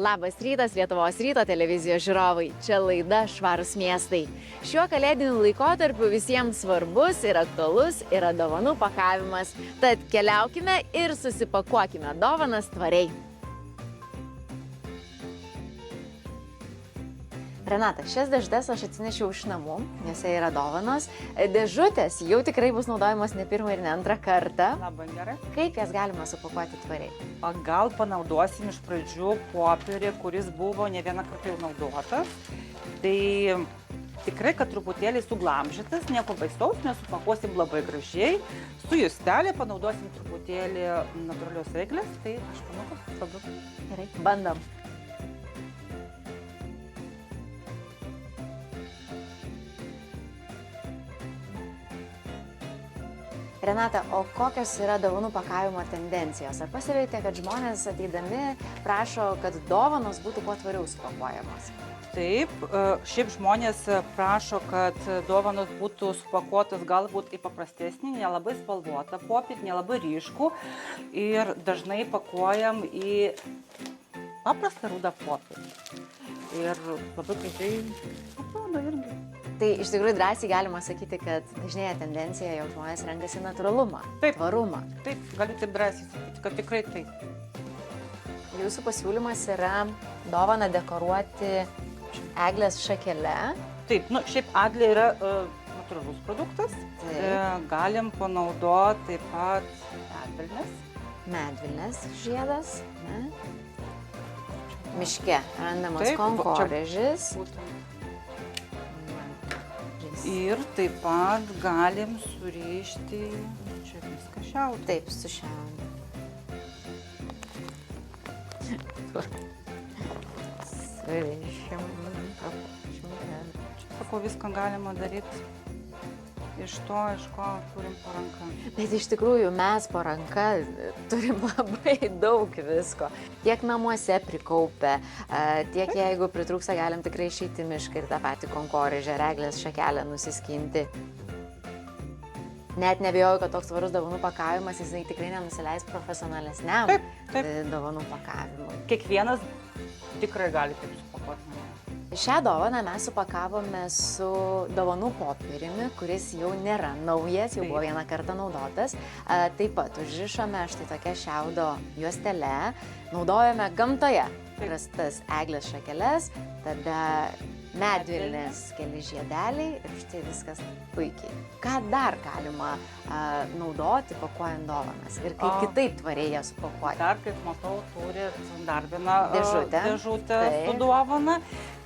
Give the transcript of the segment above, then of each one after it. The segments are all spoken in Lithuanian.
Labas rytas, Lietuvos ryto televizijos žiūrovai. Čia laida Švarūs miestai. Šiuo kalėdiniu laikotarpiu visiems svarbus ir aktualus yra dovanų pakavimas. Tad keliaukime ir susipakuokime dovanas tvariai. Renata, šias dėžutes aš atsinešiau iš namų, jose yra dovanos. Dėžutės jau tikrai bus naudojamos ne pirmą ir ne antrą kartą. Labai gerai. Kaip jas galima supakuoti tvariai? Gal panaudosim iš pradžių popierį, kuris buvo ne vieną kartą jau naudotas. Tai tikrai, kad truputėlį suglamžytas, nieko baisaus, mes supakuosim labai gražiai. Su justelė panaudosim truputėlį natūralios veiklės, tai aš manau, kad labai gerai. Bandom. Renata, o kokios yra dovanų pakavimo tendencijos? Ar pastebėjote, kad žmonės ateidami prašo, kad dovanos būtų kuo tvariau supakuojamos? Taip, šiaip žmonės prašo, kad dovanos būtų supakuotos galbūt į paprastesnį, nelabai spalvotą popierį, nelabai ryškų ir dažnai pakuojam į paprastą rudą popierį. Ir labai gražiai atrodo irgi. Tai iš tikrųjų drąsiai galima sakyti, kad dažnėja tendencija, jog žmonės renkasi natūralumą, tvarumą. Taip, galiu taip drąsiai sakyti, kad tikrai taip. Jūsų pasiūlymas yra dovaną dekoruoti eglės šakele. Taip, šiaip eglė yra natūralus produktas. Galim panaudoti taip pat medvilnės. Medvilnės žiedas. Ne? Miške randamas konkorėžis. Ir taip pat galim surišti, čia viską šiaudų. Taip, su šiaudu. Surišim. Sakau, viską galima daryti iš to, iš ko turim po ranka. Bet iš tikrųjų mes po ranka turim labai daug visko. Tiek namuose prikaupę, tiek jeigu pritrūksta, galim tikrai išeiti į mišką ir tą patį konkorėžį ar eglės šakelę nusiskinti. Net nebijoju, kad toks tvarus dovanų pakavimas, jisai tikrai nenusileis profesionalesniam dovanų pakavimui. Kiekvienas tikrai gali taip supakuoti. Šią dovaną mes supakavome su dovanų popieriumi, kuris jau nėra naujas, jau buvo vieną kartą naudotas. Taip pat užrišome štai tokią šiaudo juostelę, naudojame gamtoje rastas eglės šakeles, tada medvilnės keli žiedeliai ir štai viskas puikiai. Ką dar galima naudoti pakuojant dovanas ir kaip kitaip tvariai jas supakuoti? Dar, kaip matau, turi dar vieną dėžutę Taip. su dovana.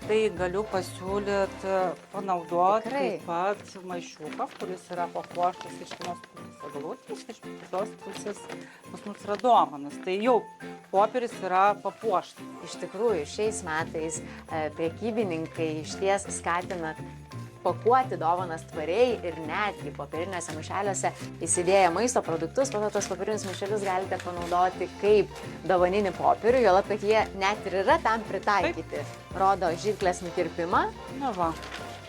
Tai galiu pasiūlyti panaudoti taip pat maišiuką, kuris yra papuoštas iš vienos pusės eglutės, iš kitos pusės pas mus yra dovanas. Tai jau popieris yra papuoštas. Iš tikrųjų, šiais metais prekybininkai išties skatina pakuoti dovanas tvariai ir netgi popieriniuose maišeliuose įsidėję maisto produktus, po to tos popierinius maišelius galite panaudoti kaip dovaninį popierių, juolab, kad jie net ir yra tam pritaikyti. Rodo žirklės nukirpimą. Na va,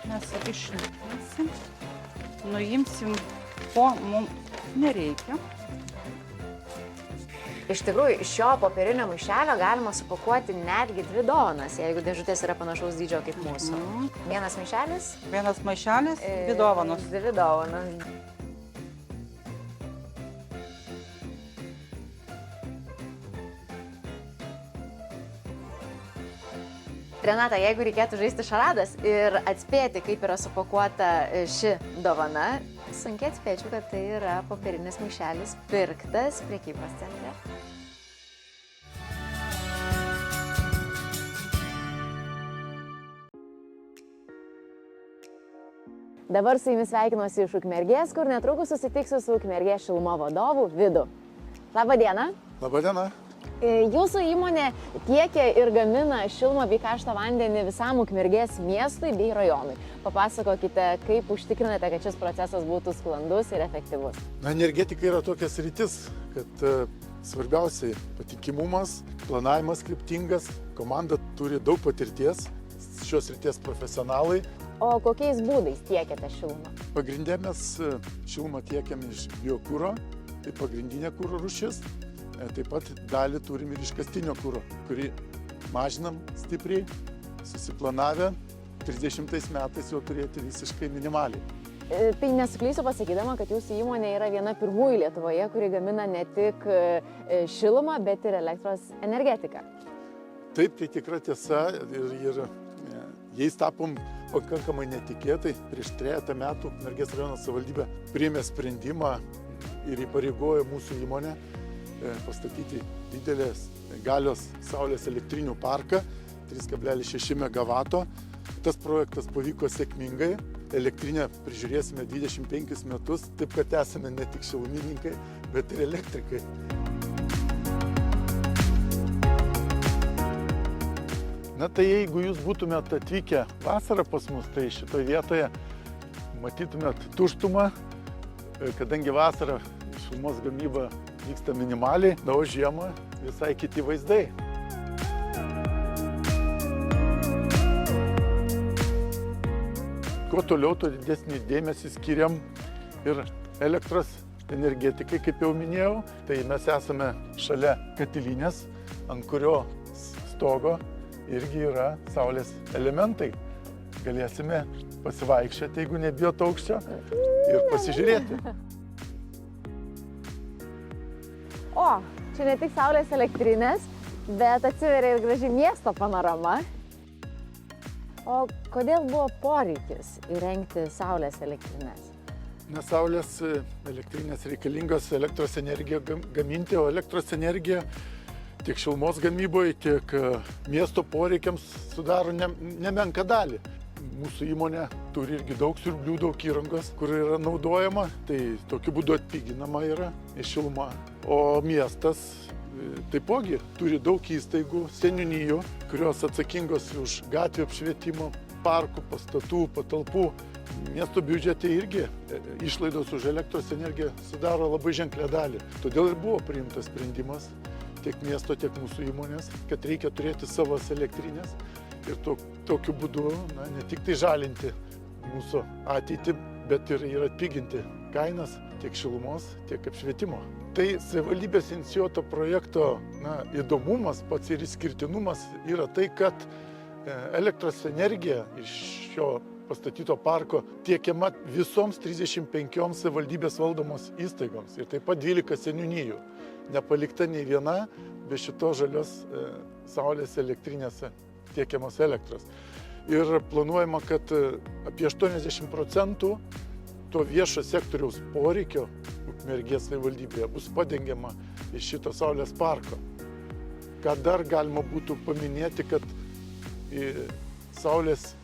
mes išnyksim, nuimsim, ko mums nereikia. Iš tikrųjų, iš šio popierinio maišelio galima supakuoti netgi 2 dovanas, jeigu dėžutės yra panašaus dydžio kaip mūsų. Vienas maišelis. Vienas maišelis, 2 dovanos. 2 dovanos. Renata, jeigu reikėtų žaisti šaradas ir atspėti, kaip yra supakuota ši dovana, sunkiai atspėčiau, kad tai yra popierinis maišelis pirktas prekybos centre. Dabar su jumis sveikinuosi iš Ukmergės, kur netrukus susitiksiu su Ukmergės Šiluma vadovu Vidu. Labą dieną. Labą dieną. Jūsų įmonė tiekia ir gamina šilumą bei karštą vandenį visam Ukmergės miestui bei rajonui. Papasakokite, kaip užtikrinate, kad šis procesas būtų sklandus ir efektyvus. Energetika yra tokia sritis, kad svarbiausiai patikimumas, planavimas kryptingas, komanda turi daug patirties, šios srities profesionalai. O kokiais būdais tiekiate šilumą? Pagrindė mes šilumą tiekiam iš biokuro, tai pagrindinė kuro rūšis. Taip pat dalį turim ir iškastinio kuro, kurį mažinam stipriai, susiplanavę 30 metais jau turėti visiškai minimaliai. Tai nesuklysiu pasakydama, kad jūsų įmonė yra viena pirmųjų Lietuvoje, kuri gamina ne tik šilumą, bet ir elektros energetiką. Taip, tai tikra tiesa ir jais tapom pakankamai netikėtai. Prieš 3 metų Ukmergės rajono savivaldybė priėmė sprendimą ir įpareigojo mūsų įmonę pastatyti didelės galios saulės elektrinių parką 3,6 MW. Tas projektas pavyko sėkmingai. Elektrinę prižiūrėsime 25 metus, taip kad esame ne tik šilumininkai, bet ir elektrikai. Na tai jeigu jūs būtumėt atvykę vasarą pas mus, tai šitoje vietoje matytumėt tuštumą, kadangi vasarą šilumos gamyba vyksta minimaliai, na o žiemą visai kiti vaizdai. Kuo toliau, tuo didesnį dėmesį skiriam ir elektros energetikai, kaip jau minėjau. Tai mes esame šalia katilinės, ant kurio stogo irgi yra saulės elementai. Galėsime pasivaikščioti, jeigu nebijot aukščio, ir pasižiūrėti. O, čia ne tik saulės elektrinės, bet atsiveria ir graži miesto panorama. O kodėl buvo poreikis įrengti saulės elektrinės? Nes saulės elektrinės reikalingos elektros energiją gaminti, o elektros energija tiek šilumos gamyboje, tiek miesto poreikiams sudaro nemenką dalį. Mūsų įmonė turi irgi daug siurblių, daug įrangos, kur yra naudojama, tai tokiu būdu atpiginama yra šiluma. O miestas taipogi turi daug įstaigų, seniūnijų, kurios atsakingos už gatvių apšvietimo, parkų, pastatų, patalpų. Miesto biudžete irgi išlaidos už elektros energiją sudaro labai ženklę dalį. Todėl ir buvo priimtas sprendimas tiek miesto, tiek mūsų įmonės, kad reikia turėti savas elektrinės ir tokiu būdu ne tik tai žalinti mūsų ateitį, bet ir atpiginti kainas tiek šilumos, tiek apšvietimo. Tai savivaldybės inicijuoto projekto įdomumas, pats ir išskirtinumas yra tai, kad elektros energija iš šio pastatyto parko tiekiama visoms 35 savivaldybės valdomos įstaigoms ir taip pat 12 seniūnijų. Nepalikta nei viena be šitos žalios saulės elektrinėse tiekiamos elektros. Ir planuojama, kad apie 80% to viešo sektoriaus poreikio Ukmergės savivaldybėje bus padengiama iš šito saulės parko. Ką dar galima būtų paminėti, kad saulės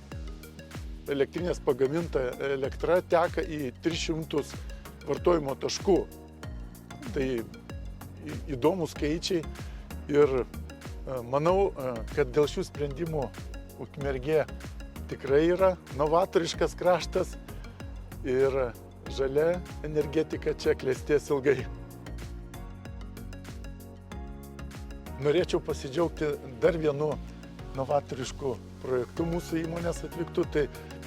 elektrinės pagaminta elektra teka į 300 vartojimo taškų. Tai įdomus skaičiai ir manau, kad dėl šių sprendimų Ukmergė tikrai yra novatoriškas kraštas ir žalia energetika čia klestės ilgai. Norėčiau pasidžiaugti dar vienu novatorišku projektu mūsų įmonės atliktų. Tai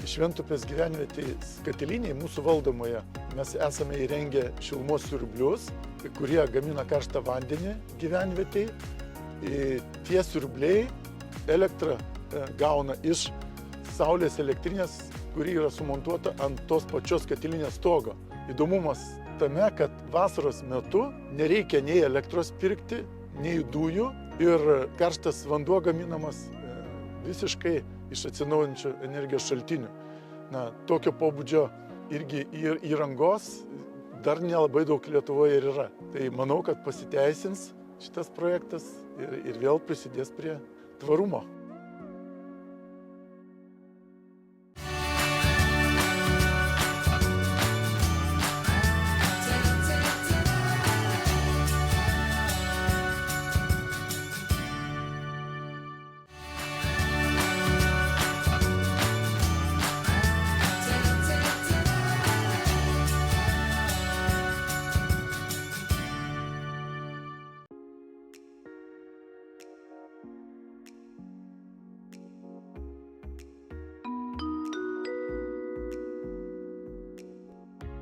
Šventupės gyvenvietės katiliniai mūsų valdomoje mes esame įrengę šilumos siurblius, kurie gamina karštą vandenį gyvenvietėj. Tie siurbliai elektrą gauna iš saulės elektrinės, kuri yra sumontuota ant tos pačios katilinės stogo. Įdomumas tame, kad vasaros metu nereikia nei elektros pirkti, nei dujų ir karštas vanduo gaminamas visiškai iš atsinaujinančių energijos šaltinių. Tokio pobūdžio irgi įrangos dar nelabai daug Lietuvoje ir yra. Tai manau, kad pasiteisins šitas projektas ir vėl prisidės prie tvarumo.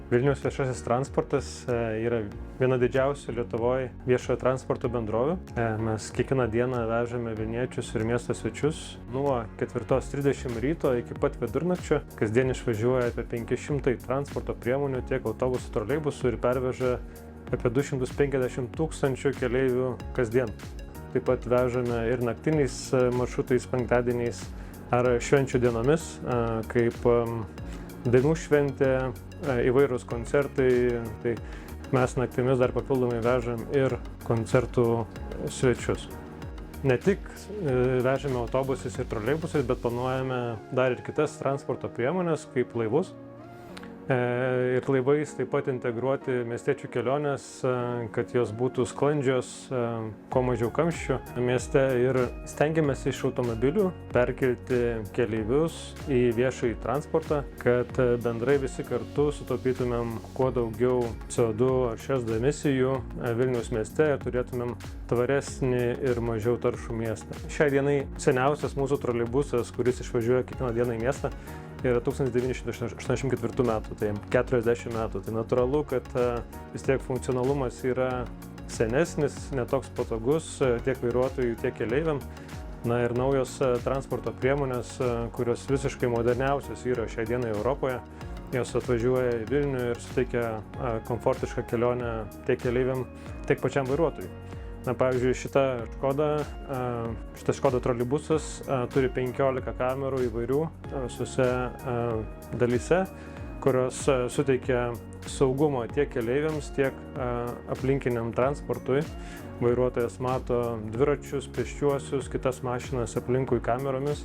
Vilniaus viešasis transportas yra viena didžiausių Lietuvoje viešojo transporto bendrovių. Mes kiekvieną dieną vežame vilniečius ir miesto svečius nuo 4:30 ryto iki pat vidurnakčio. Kasdien išvažiuoja apie 500 transporto priemonių, tiek autobusų, troleibusų ir perveža apie 250 000 keleivių kasdien. Taip pat vežame ir naktiniais maršrutais, penktadieniais ar švenčių dienomis, kaip dainų šventė, įvairūs koncertai. Tai mes naktimis dar papildomai vežam ir koncertų svečius. Ne tik vežame autobusais ir troleibusais, bet planuojame dar ir kitas transporto priemonės, kaip laivus. Ir laivais taip pat integruoti miestiečių keliones, kad jos būtų sklandžios, kuo mažiau kamščių mieste, ir stengiamės iš automobilių perkelti keleivius į viešąjį transportą, kad bendrai visi kartu sutaupytumėm kuo daugiau CO2 ar šešdų emisijų Vilniaus mieste ir turėtumėm tvaresnį ir mažiau taršų miestą. Šiai dienai seniausias mūsų troleibusas, kuris išvažiuoja kiekvieną dieną į miestą, yra 1984 metų, tai 40 metų. Tai natūralu, kad vis tiek funkcionalumas yra senesnis, netoks patogus tiek vairuotojui, tiek keleiviam. Na ir naujos transporto priemonės, kurios visiškai moderniausios yra šiai dienai Europoje, jos atvažiuoja į Vilnių ir suteikia komfortišką kelionę tiek keleiviam, tiek pačiam vairuotojui. Na, pavyzdžiui, šitas Škoda troleibusas turi 15 kamerų įvairių visose dalyse, kurios suteikia saugumą tiek keleiviams, tiek aplinkiniam transportui. Vairuotojas mato dviračius, pėsčiuosius, kitas mašinas aplinkui kameromis.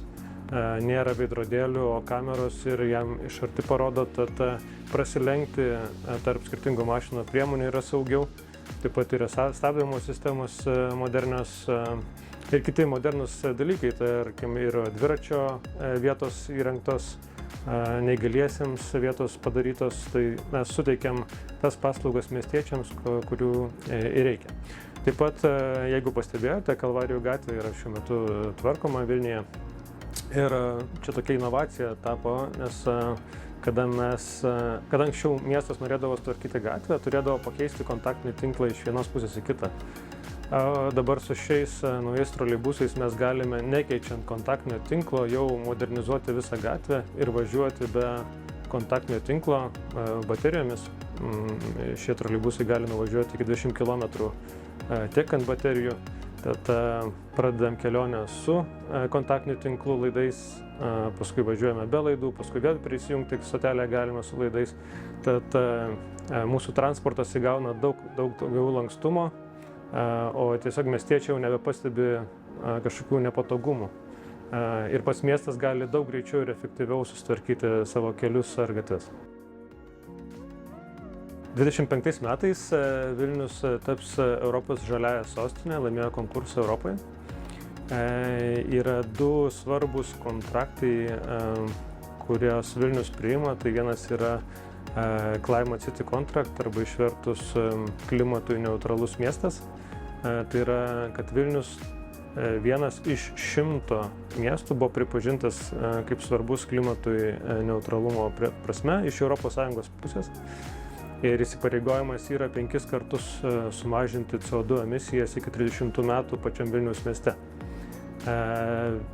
Nėra veidrodėlių, o kameros ir jam iš arti parodo, tad prasilenkti tarp skirtingų mašinų priemonių yra saugiau. Taip pat yra stabdymo sistemos modernios ir kiti modernus dalykai, tarkim, ir dviračio vietos įrengtos, neįgaliesiems vietos padarytos, tai mes suteikiam tas paslaugas miestiečiams, kurių ir reikia. Taip pat, jeigu pastebėjote, Kalvarijų gatvė yra šiuo metu tvarkoma Vilniuje ir čia tokia inovacija tapo, nes kada anksčiau miestas norėdavo tvarkyti gatvę, turėdavo pakeisti kontaktinį tinklą iš vienos pusės į kitą. Dabar su šiais naujais troleibusais mes galime, nekeičiant kontaktinio tinklo, jau modernizuoti visą gatvę ir važiuoti be kontaktinio tinklo baterijomis. Šie troleibusai gali nuvažiuoti iki 20 km tiek ant baterijų. Tad pradedam kelionę su kontaktiniu tinklu laidais, paskui važiuojame be laidų, paskui vėl prisijungti stotelę galime su laidais. Tad mūsų transportas įgauna daug daugiau lankstumo, o tiesiog miestiečiai jau nebepastebi kažkokių nepatogumų. Ir pats miestas gali daug greičiau ir efektyviau susitvarkyti savo kelius ar gatves. 25 metais Vilnius taps Europos žaliąja sostinė, laimėjo konkursą Europoje. Yra du svarbus kontraktai, kurios Vilnius priima. Tai vienas yra Climate City Contract, arba išvertus klimatui neutralus miestas. Tai yra, kad Vilnius vienas iš 100 miestų buvo pripažintas kaip svarbus klimatui neutralumo prasme iš ES pusės. Ir įsipareigojimas yra 5 kartus sumažinti CO2 emisijas iki 30 metų pačiam Vilniaus mieste.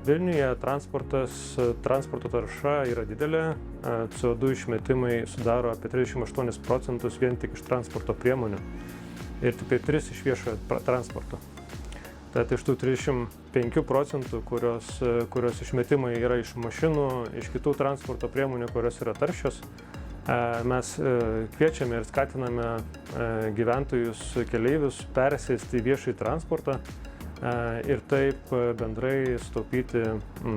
Vilniuje transporto tarša yra didelė, CO2 išmetimai sudaro apie 38% vien tik iš transporto priemonių ir tik 3% iš viešojo transporto. Tad iš tų 35%, kurios išmetimai yra iš mašinų, iš kitų transporto priemonių, kurios yra taršios, mes kviečiame ir skatiname gyventojus, keleivius persėsti į viešąjį transportą ir taip bendrai sutaupyti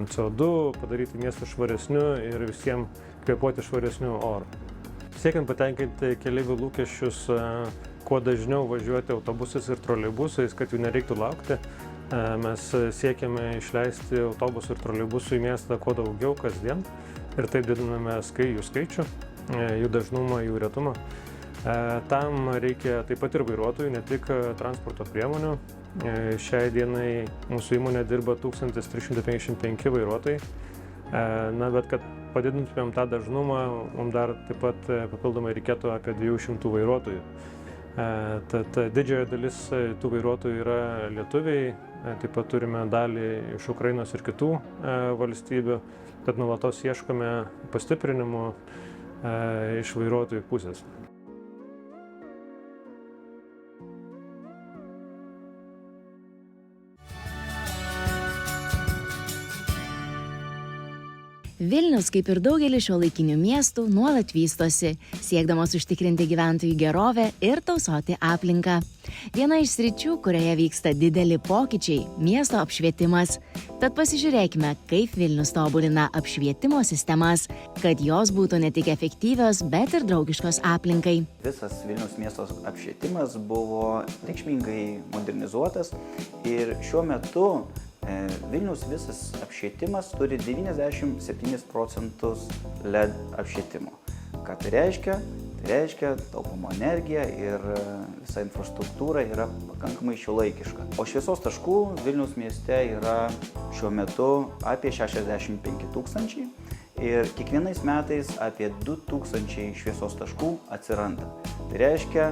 CO2, padaryti miestą švaresniu ir visiems kvėpuoti švaresniu oru. Siekiant patenkinti keleivių lūkesčius, kuo dažniau važiuoti autobusais ir troleibusais, kad jų nereiktų laukti, mes siekiame išleisti autobusų ir troleibusų į miestą kuo daugiau kasdien ir taip didiname jų skaičių, jų dažnumą, jų retumą. Tam reikia taip pat ir vairuotojų, ne tik transporto priemonių. Šiai dienai mūsų įmonė dirba 1355 vairuotojai. Na, bet kad padidintumėm tą dažnumą, mums dar taip pat papildomai reikėtų apie 200 vairuotojų. Tad didžioji dalis tų vairuotojų yra lietuviai, taip pat turime dalį iš Ukrainos ir kitų valstybių, tad nuolatos ieškome pastiprinimų iš vairuotojų pusės. Vilnius, kaip ir daugelis šiuolaikinių miestų, nuolat vystosi, siekdamas užtikrinti gyventojų gerovę ir tausoti aplinką. Viena iš sričių, kurioje vyksta dideli pokyčiai – miesto apšvietimas. Tad pasižiūrėkime, kaip Vilnius tobulina apšvietimo sistemas, kad jos būtų ne tik efektyvios, bet ir draugiškos aplinkai. Visas Vilniaus miesto apšvietimas buvo reikšmingai modernizuotas ir šiuo metu Vilniaus visas apšvietimas turi 97% LED apšvietimo. Ką tai reiškia? Tai reiškia taupoma energija ir visa infrastruktūra yra pakankamai šiuolaikiška. O šviesos taškų Vilniaus mieste yra šiuo metu apie 65 000 ir kiekvienais metais apie 2000 šviesos taškų atsiranda. Tai reiškia,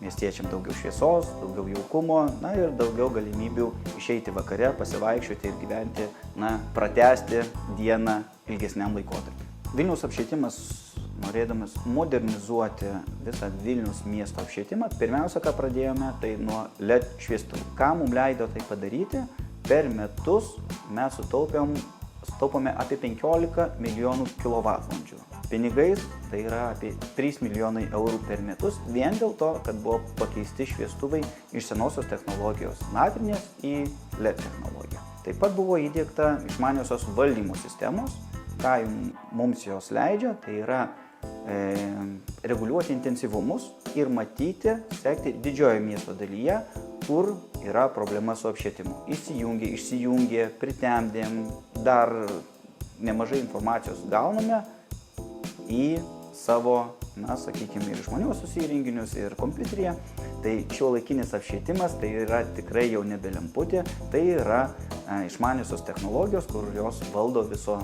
miestiečiam daugiau šviesos, daugiau jaukumo, ir daugiau galimybių išeiti vakare, pasivaikščioti ir gyventi, pratęsti dieną ilgesniam laikotarpiu. Vilniaus apšvietimas, norėdamas modernizuoti visą Vilniaus miesto apšvietimą, pirmiausia, ką pradėjome, tai nuo LED šviestuvų. Ką mums leido tai padaryti? Per metus mes sutaupome apie 15 milijonų kilovatvalandžių. Pinigais tai yra apie 3 milijonai eurų per metus, vien dėl to, kad buvo pakeisti šviestuvai iš senosios technologijos natrinės į LED technologiją. Taip pat buvo įdiegta išmaniosios valdymo sistemos, ką mums jos leidžia, tai yra reguliuoti intensyvumus ir matyti, sekti didžiojo miesto dalyje, kur yra problema su apšvietimu. Įsijungė, išsijungė, pritemdėm, dar nemažai informacijos gauname į savo, sakykime, ir išmaniuosius įrenginius, ir kompiuteryje. Tai šiuolaikinis apšvietimas tai yra tikrai jau nebe lemputė, tai yra išmaniosios technologijos, kur jos valdo visą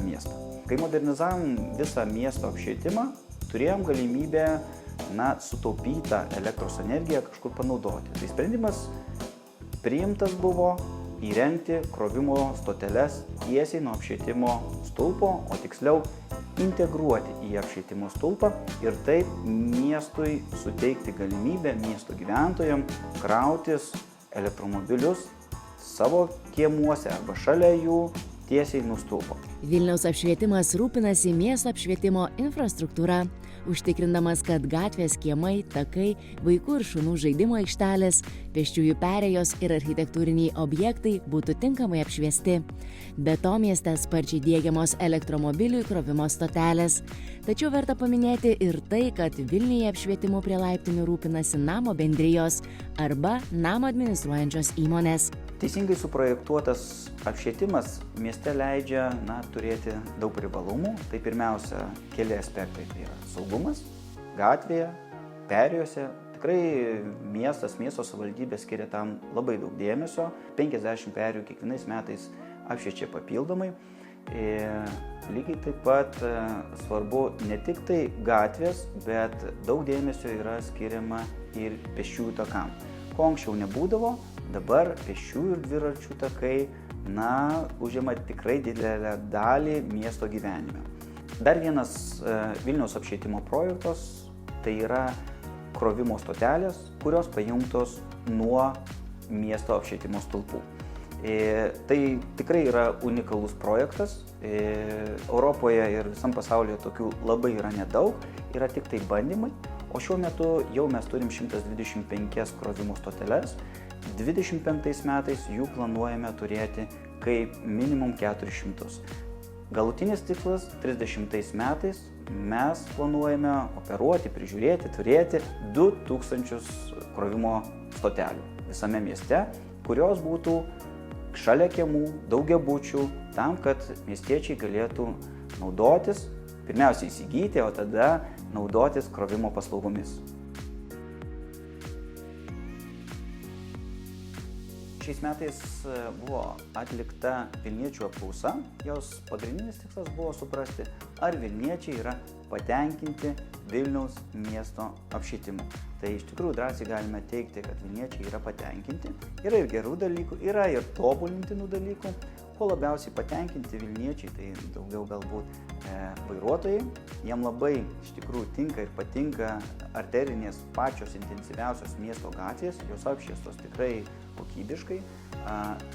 miestą. Kai modernizavom visą miesto apšvietimą, turėjom galimybę sutaupytą elektros energiją kažkur panaudoti. Tai sprendimas priimtas buvo įrengti krovimo stoteles tiesiai nuo apšvietimo stulpo, o tiksliau integruoti į apšvietimo stulpą ir taip miestui suteikti galimybę miesto gyventojams krautis elektromobilius savo kiemuose arba šalia jų tiesiai nuo stulpo. Vilniaus apšvietimas rūpinasi miesto apšvietimo infrastruktūra, užtikrindamas, kad gatvės, kiemai, takai, vaikų ir šunų žaidimo aikštelės, pėsčiųjų perėjos ir architektūriniai objektai būtų tinkamai apšviesti. Be to mieste sparčiai diegiamos elektromobilių įkrovimo stotelės. Tačiau verta paminėti ir tai, kad Vilniuje apšvietimu prie laiptinių rūpinasi namo bendrijos arba namo administruojančios įmonės. Teisingai suprojektuotas apšvietimas mieste leidžia turėti daug privalumų. Tai pirmiausia, keli aspektai. Tai yra saugumas gatvėje, perėjose. Tikrai miesto savivaldybė skiria tam labai daug dėmesio. 50 perėjų kiekvienais metais apšviečia papildomai. Lygiai taip pat svarbu ne tik tai gatvės, bet daug dėmesio yra skiriama ir pėsčiųjų takam. Ko anksčiau nebūdavo, dabar pėsčiųjų ir dviračių takai užima tikrai didelę dalį miesto gyvenime. Dar vienas Vilniaus apšvietimo projektas tai yra krovimo stotelės, kurios pajungtos nuo miesto apšvietimo stulpų. Tai tikrai yra unikalus projektas. Europoje ir visam pasaulyje tokių labai yra nedaug, yra tik tai bandymai, o šiuo metu jau mes turim 125 krovimo stoteles. 25 metais jų planuojame turėti kaip minimum 400. Galutinis tikslas 30 metais mes planuojame operuoti, prižiūrėti, turėti 2000 krovimo stotelių visame mieste, kurios būtų šalia kiemų, daugiabučių, tam, kad miestiečiai galėtų naudotis, pirmiausia įsigyti, o tada naudotis krovimo paslaugomis. Šiais metais buvo atlikta Vilniečių apklausa. Jos pagrindinis tikslas buvo suprasti, ar Vilniečiai yra patenkinti Vilniaus miesto apšvietimu. Tai iš tikrųjų drąsiai galime teikti, kad Vilniečiai yra patenkinti. Yra ir gerų dalykų, yra ir tobulintinų dalykų. Ko labiausiai patenkinti Vilniečiai, tai daugiau galbūt vairuotojai. Jiem labai iš tikrųjų tinka ir patinka arterinės pačios intensyviausios miesto gatvės, jos apšviestos tikrai kokybiškai.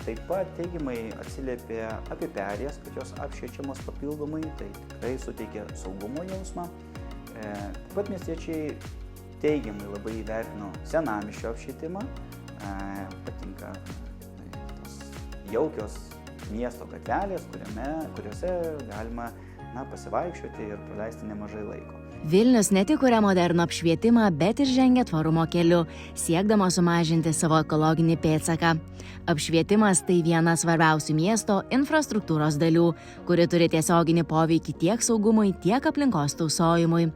Taip pat teigiamai atsiliepė apie perėjas, kad jos apšviečiamos papildomai, tai tikrai suteikia saugumo jausmą. Taip pat miestiečiai teigiamai labai įvertino senamiesčio apšvietimą, patinka tos jaukios miesto gatvelės, kuriuose galima pasivaikščioti ir praleisti nemažai laiko. Vilnius ne tik kuria modernų apšvietimą, bet ir žengia tvarumo keliu, siekdama sumažinti savo ekologinį pėdsaką. Apšvietimas tai viena svarbiausių miesto infrastruktūros dalių, kuri turi tiesioginį poveikį tiek saugumui, tiek aplinkos tausojimui.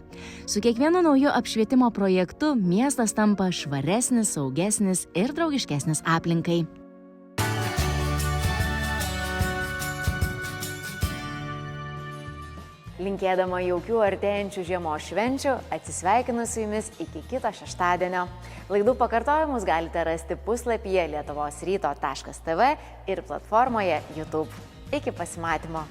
Su kiekvienu nauju apšvietimo projektu miestas tampa švaresnis, saugesnis ir draugiškesnis aplinkai. Linkėdama jaukių artėjančių žiemos švenčių, atsisveikinu su jumis iki kito šeštadienio. Laidų pakartojimus galite rasti puslapyje lietuvosryto.tv ir platformoje YouTube. Iki pasimatymo.